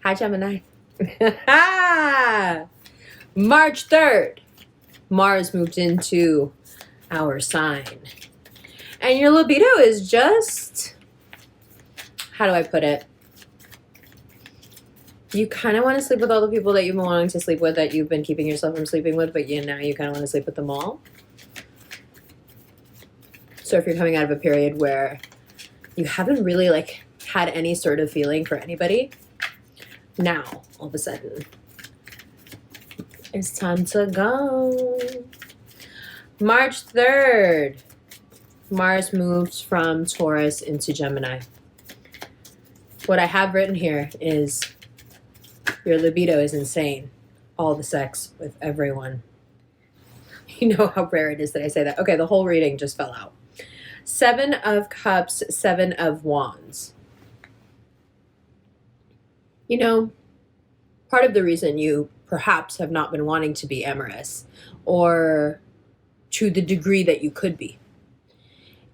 Hi, Gemini. March 3rd, Mars moved into our sign. And your libido is just, how do I put it? You kind of want to sleep with all the people that you've been wanting to sleep with that you've been keeping yourself from sleeping with, but now you kind of want to sleep with them all. So if you're coming out of a period where you haven't really had any sort of feeling for anybody, now all of a sudden it's time to go. March 3rd, Mars moves from Taurus into Gemini. What I have written here is your libido is insane. All the sex with everyone. You know how rare it is that I say that. Okay, the whole reading just fell out. 7 of Cups, 7 of Wands. You know, part of the reason you perhaps have not been wanting to be amorous, or to the degree that you could be,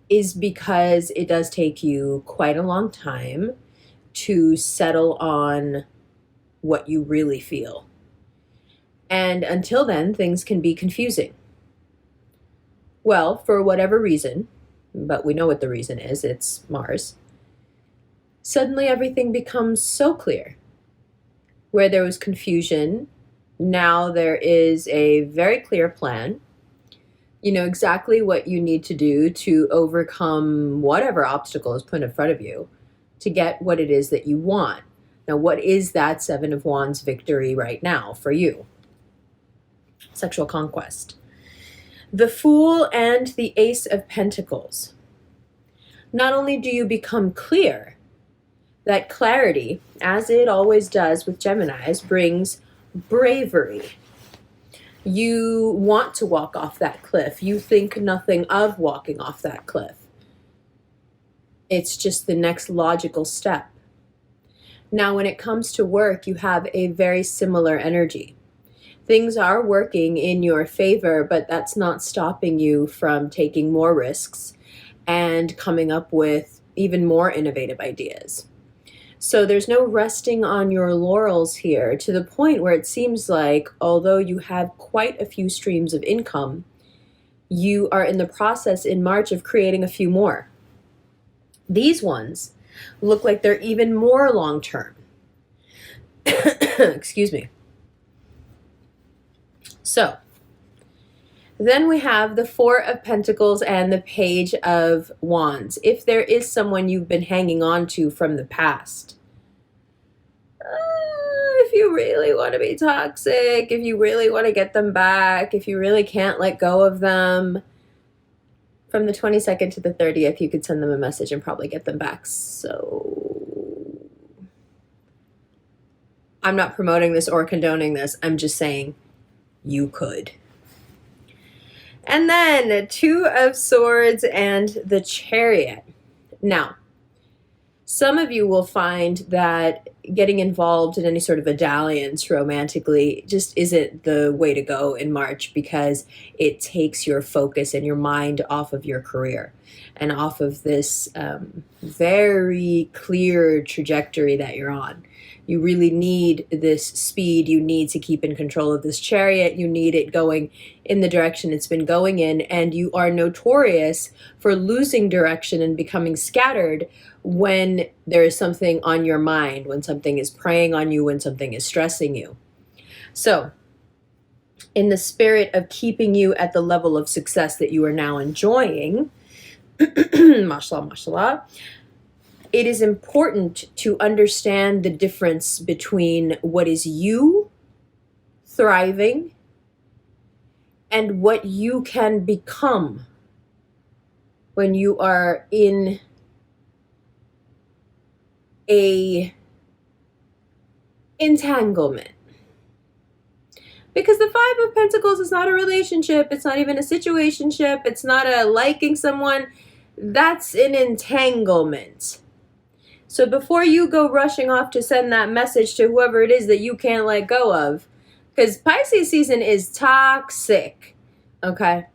is because it does take you quite a long time to settle on what you really feel. And until then, things can be confusing. Well, for whatever reason, but we know what the reason is, it's Mars, suddenly everything becomes so clear. Where there was confusion, now there is a very clear plan. You know exactly what you need to do to overcome whatever obstacle is put in front of you to get what it is that you want. Now, what is that 7 of Wands victory right now for you? Sexual conquest. The Fool and the Ace of Pentacles. Not only do you become clear, that clarity, as it always does with Geminis, brings bravery. You want to walk off that cliff. You think nothing of walking off that cliff. It's just the next logical step. Now, when it comes to work, you have a very similar energy. Things are working in your favor, but that's not stopping you from taking more risks and coming up with even more innovative ideas. So there's no resting on your laurels here, to the point where it seems like, although you have quite a few streams of income, you are in the process in March of creating a few more. These ones look like they're even more long-term. Excuse me. So, then we have the 4 of Pentacles and the Page of Wands. If there is someone you've been hanging on to from the past, if you really want to be toxic, if you really want to get them back, if you really can't let go of them, from the 22nd to the 30th, you could send them a message and probably get them back. So I'm not promoting this or condoning this. I'm just saying you could. And then 2 of Swords and the Chariot. Now, some of you will find that getting involved in any sort of a dalliance romantically just isn't the way to go in March, because it takes your focus and your mind off of your career and off of this very clear trajectory that you're on. You really need this speed. You need to keep in control of this chariot. You need it going in the direction it's been going in. And you are notorious for losing direction and becoming scattered when there is something on your mind, when something is preying on you, when something is stressing you. So, in the spirit of keeping you at the level of success that you are now enjoying, mashallah, mashallah, it is important to understand the difference between what is you thriving and what you can become when you are in a entanglement. Because the 5 of Pentacles is not a relationship. It's not even a situationship. It's not a liking someone. That's an entanglement. So before you go rushing off to send that message to whoever it is that you can't let go of, because Pisces season is toxic, okay?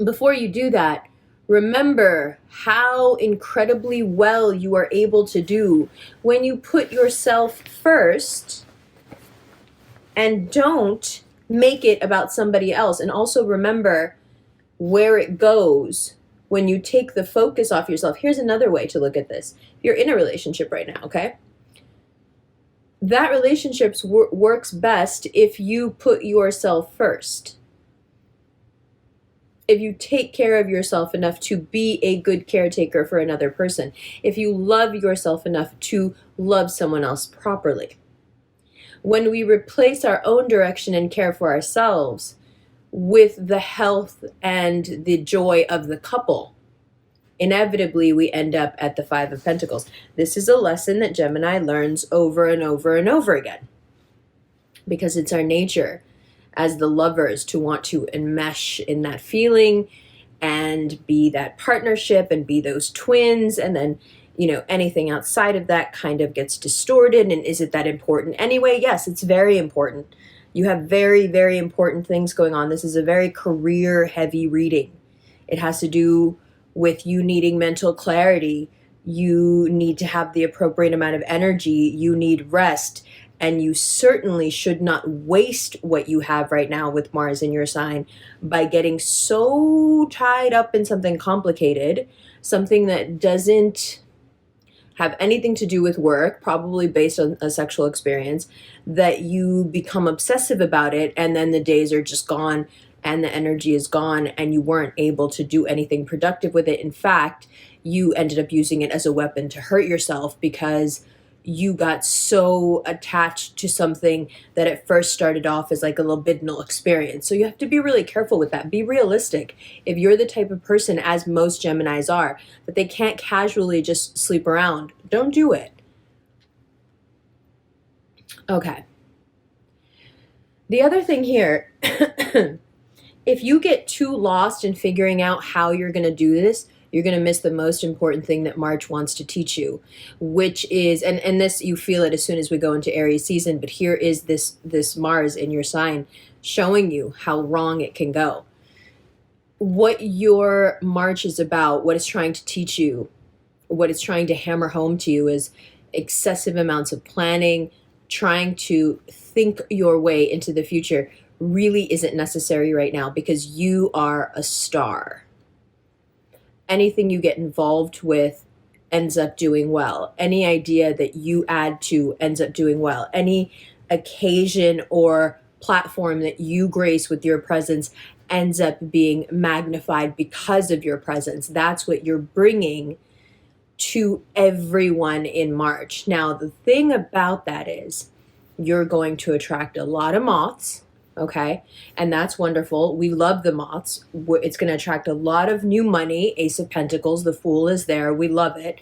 Before you do that, Remember how incredibly well you are able to do when you put yourself first and don't make it about somebody else. And also remember where it goes when you take the focus off yourself. Here's another way to look at this. You're in a relationship right now, okay? That relationship works best if you put yourself first. If you take care of yourself enough to be a good caretaker for another person. If you love yourself enough to love someone else properly. When we replace our own direction and care for ourselves with the health and the joy of the couple, inevitably we end up at the Five of Pentacles. This is a lesson that Gemini learns over and over and over again, because it's our nature as the lovers to want to enmesh in that feeling and be that partnership and be those twins. And then, you know, anything outside of that kind of gets distorted. And is it that important anyway? Yes, it's very important. You have very, very important things going on. This is a very career heavy reading. It has to do with you needing mental clarity. You need to have the appropriate amount of energy. You need rest. And you certainly should not waste what you have right now with Mars in your sign by getting so tied up in something complicated, something that doesn't have anything to do with work, probably based on a sexual experience, that you become obsessive about it, and then the days are just gone and the energy is gone and you weren't able to do anything productive with it. In fact, you ended up using it as a weapon to hurt yourself because you got so attached to something that at first started off as like a libidinal experience. So you have to be really careful with that. Be realistic. If you're the type of person, as most Geminis are, that they can't casually just sleep around, don't do it. Okay. The other thing here, if you get too lost in figuring out how you're going to do this, you're going to miss the most important thing that March wants to teach you, which is, and this, you feel it as soon as we go into Aries season, but here is this Mars in your sign showing you how wrong it can go. What your March is about, what it's trying to teach you, what it's trying to hammer home to you is excessive amounts of planning, trying to think your way into the future really isn't necessary right now because you are a star. Anything you get involved with ends up doing well. Any idea that you add to ends up doing well. Any occasion or platform that you grace with your presence ends up being magnified because of your presence. That's what you're bringing to everyone in March. Now, the thing about that is you're going to attract a lot of moths. Okay, and that's wonderful. We love the moths. It's going to attract a lot of new money. Ace of Pentacles, the Fool is there. We love it.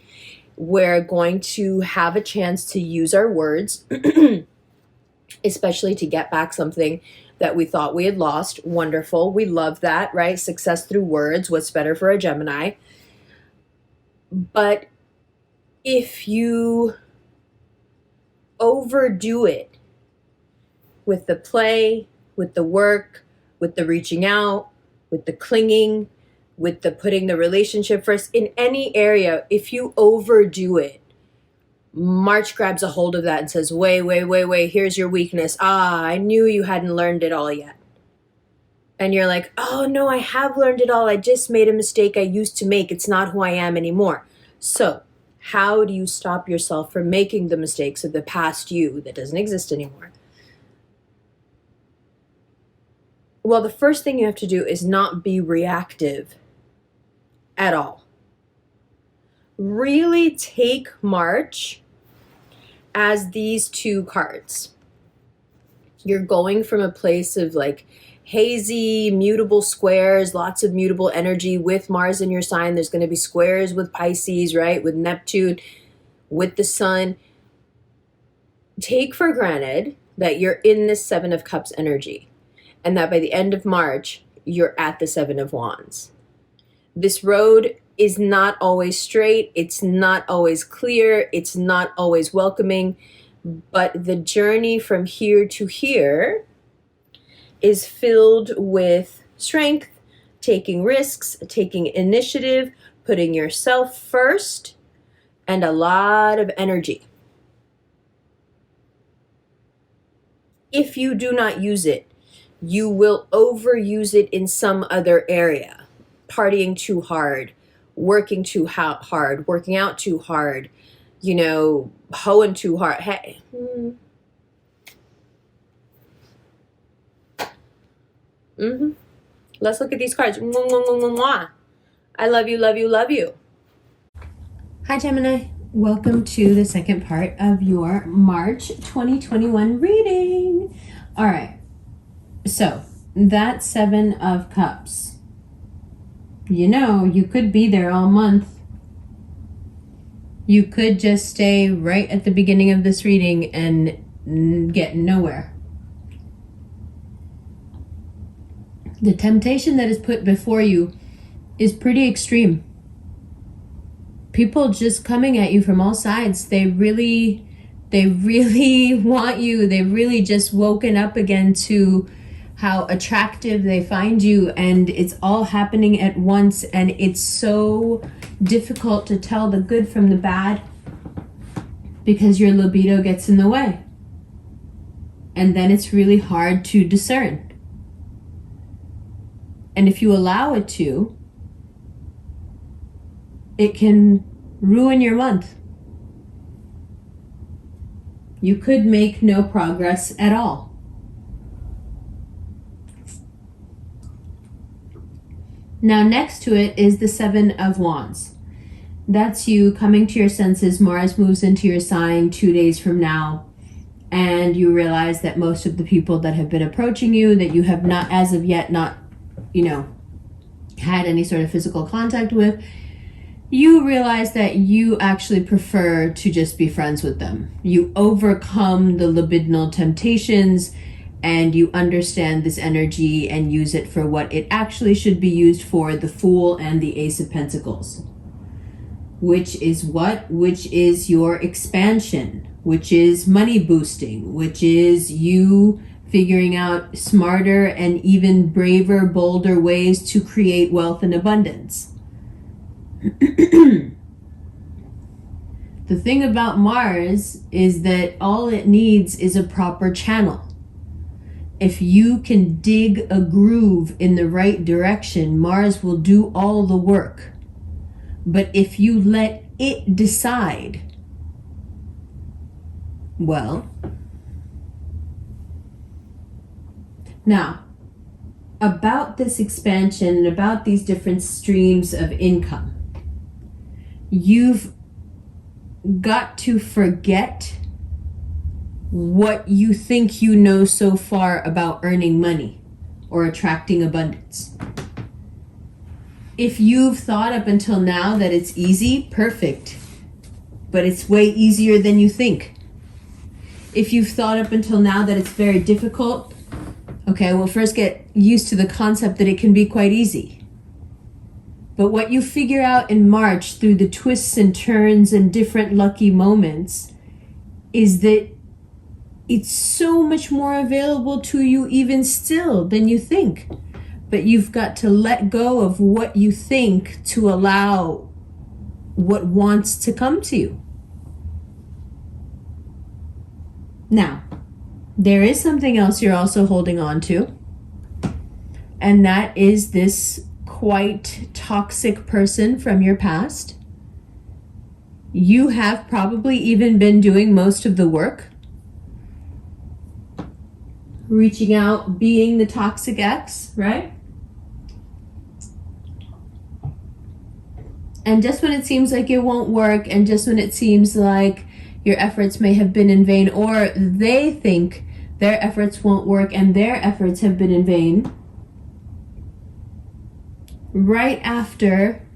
We're going to have a chance to use our words, especially to get back something that we thought we had lost. Wonderful. We love that, right? Success through words. What's better for a Gemini? But if you overdo it with the play, with the work, with the reaching out, with the clinging, with the putting the relationship first, in any area, if you overdo it, March grabs a hold of that and says, wait, here's your weakness. I knew you hadn't learned it all yet. And you're like, oh no, I have learned it all. I just made a mistake I used to make. It's not who I am anymore. So how do you stop yourself from making the mistakes of the past you that doesn't exist anymore? Well, the first thing you have to do is not be reactive at all. Really take March as these two cards. You're going from a place of like hazy, mutable squares, lots of mutable energy with Mars in your sign. There's going to be squares with Pisces, right? With Neptune, with the sun. Take for granted that you're in this Seven of Cups energy. And that by the end of March, you're at the Seven of Wands. This road is not always straight. It's not always clear. It's not always welcoming. But the journey from here to here is filled with strength, taking risks, taking initiative, putting yourself first, and a lot of energy. If you do not use it, you will overuse it in some other area. Partying too hard, working too hard, working out too hard, hoeing too hard. Hey. Let's look at these cards. I love you, love you, love you. Hi, Gemini. Welcome to the second part of your March 2021 reading. All right. So, that Seven of Cups. You could be there all month. You could just stay right at the beginning of this reading and get nowhere. The temptation that is put before you is pretty extreme. People just coming at you from all sides. They really want you. They've really just woken up again to how attractive they find you, and it's all happening at once, and it's so difficult to tell the good from the bad because your libido gets in the way. And then it's really hard to discern. And if you allow it to, it can ruin your month. You could make no progress at all. Now next to it is the Seven of Wands. That's you coming to your senses. Mars moves into your sign 2 days from now, and you realize that most of the people that have been approaching you, that you have not as of yet had any sort of physical contact with, you realize that you actually prefer to just be friends with them. You overcome the libidinal temptations, and you understand this energy and use it for what it actually should be used for, the Fool and the Ace of Pentacles. Which is what? Which is your expansion, which is money boosting, which is you figuring out smarter and even braver, bolder ways to create wealth and abundance. The thing about Mars is that all it needs is a proper channel. If you can dig a groove in the right direction, Mars will do all the work. But if you let it decide, well, now, about this expansion and about these different streams of income, you've got to forget what you think you know so far about earning money or attracting abundance. If you've thought up until now that it's easy, perfect. But it's way easier than you think. If you've thought up until now that it's very difficult, okay, well, first get used to the concept that it can be quite easy. But what you figure out in March through the twists and turns and different lucky moments is that it's so much more available to you even still than you think. But you've got to let go of what you think to allow what wants to come to you. Now, there is something else you're also holding on to, and that is this quite toxic person from your past. You have probably even been doing most of the work, reaching out, being the toxic ex, right? And just when it seems like it won't work, and just when it seems like your efforts may have been in vain, or they think their efforts won't work and their efforts have been in vain, right after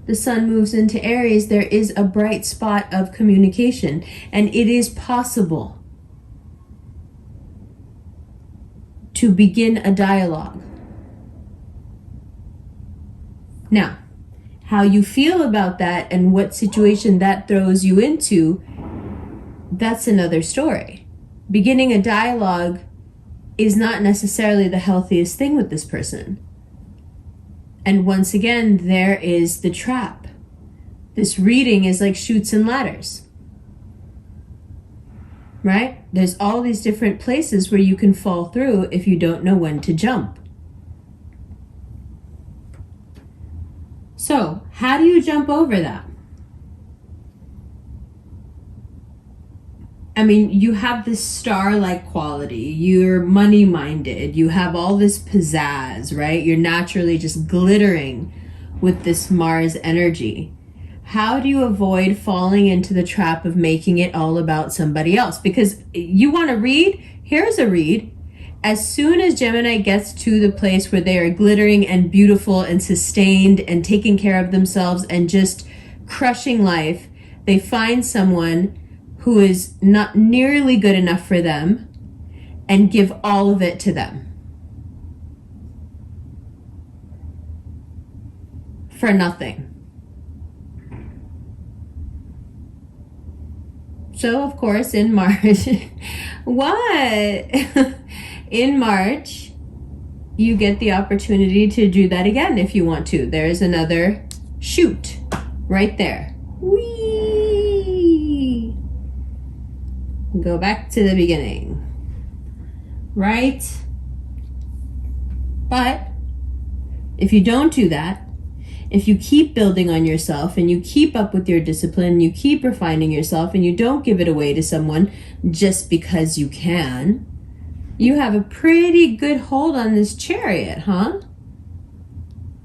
the sun moves into Aries, there is a bright spot of communication, and it is possible to begin a dialogue. Now, how you feel about that and what situation that throws you into, that's another story. Beginning a dialogue is not necessarily the healthiest thing with this person. And once again, there is the trap. This reading is like chutes and ladders, right? There's all these different places where you can fall through if you don't know when to jump. So, how do you jump over that? I mean, you have this star-like quality. You're money-minded. You have all this pizzazz, right? You're naturally just glittering with this Mars energy. How do you avoid falling into the trap of making it all about somebody else? Because you want to read? Here's a read. As soon as Gemini gets to the place where they are glittering and beautiful and sustained and taking care of themselves and just crushing life, they find someone who is not nearly good enough for them and give all of it to them. For nothing. So, of course, in March, what? In March, you get the opportunity to do that again if you want to. There's another chute right there. Whee! Go back to the beginning. Right? But if you don't do that, if you keep building on yourself and you keep up with your discipline, you keep refining yourself and you don't give it away to someone just because you can, you have a pretty good hold on this chariot, huh?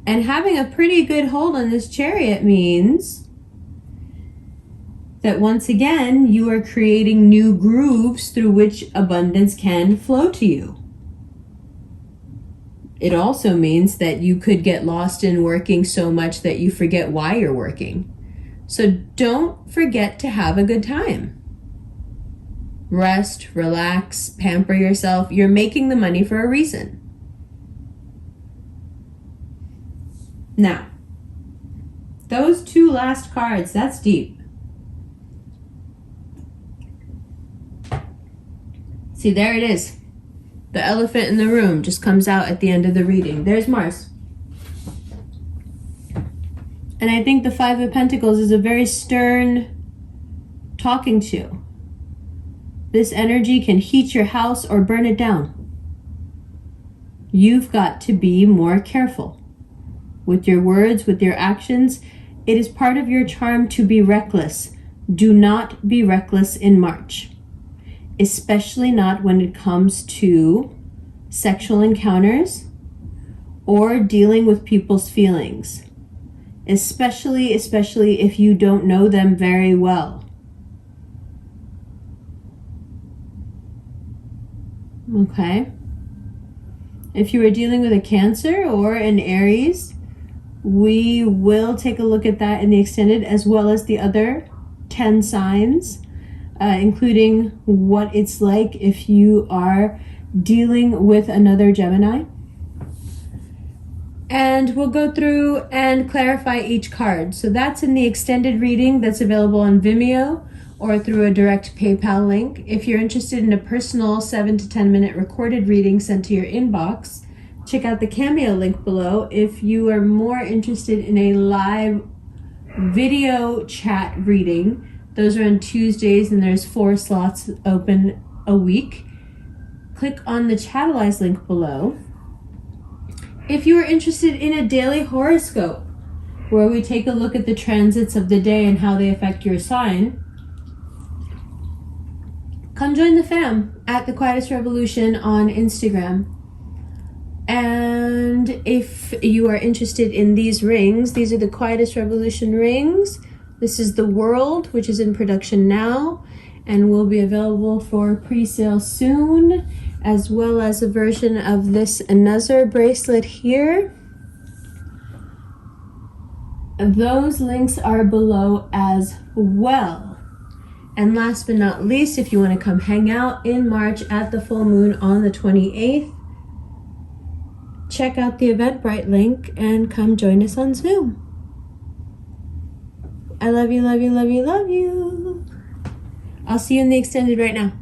And having a pretty good hold on this chariot means that once again, you are creating new grooves through which abundance can flow to you. It also means that you could get lost in working so much that you forget why you're working. So don't forget to have a good time. Rest, relax, pamper yourself. You're making the money for a reason. Now, those two last cards, that's deep. See, there it is. The elephant in the room just comes out at the end of the reading. There's Mars. And I think the Five of Pentacles is a very stern talking to. This energy can heat your house or burn it down. You've got to be more careful with your words, with your actions. It is part of your charm to be reckless. Do not be reckless in March. Especially not when it comes to sexual encounters or dealing with people's feelings. Especially if you don't know them very well. Okay? If you are dealing with a Cancer or an Aries, we will take a look at that in the extended as well as the other 10 signs. Including what it's like if you are dealing with another Gemini. And we'll go through and clarify each card. So that's in the extended reading that's available on Vimeo or through a direct PayPal link. If you're interested in a personal 7 to 10 minute recorded reading sent to your inbox, check out the Cameo link below. If you are more interested in a live video chat reading, those are on Tuesdays and there's 4 slots open a week. Click on the Chatalyze link below. If you are interested in a daily horoscope, where we take a look at the transits of the day and how they affect your sign, come join the fam at The Quietest Revolution on Instagram. And if you are interested in these rings, these are the Quietest Revolution rings. This is the World, which is in production now and will be available for pre-sale soon, as well as a version of this another bracelet here. Those links are below as well. And last but not least, if you want to come hang out in March at the full moon on the 28th, check out the Eventbrite link and come join us on Zoom. I love you, love you, love you, love you. I'll see you in the extended right now.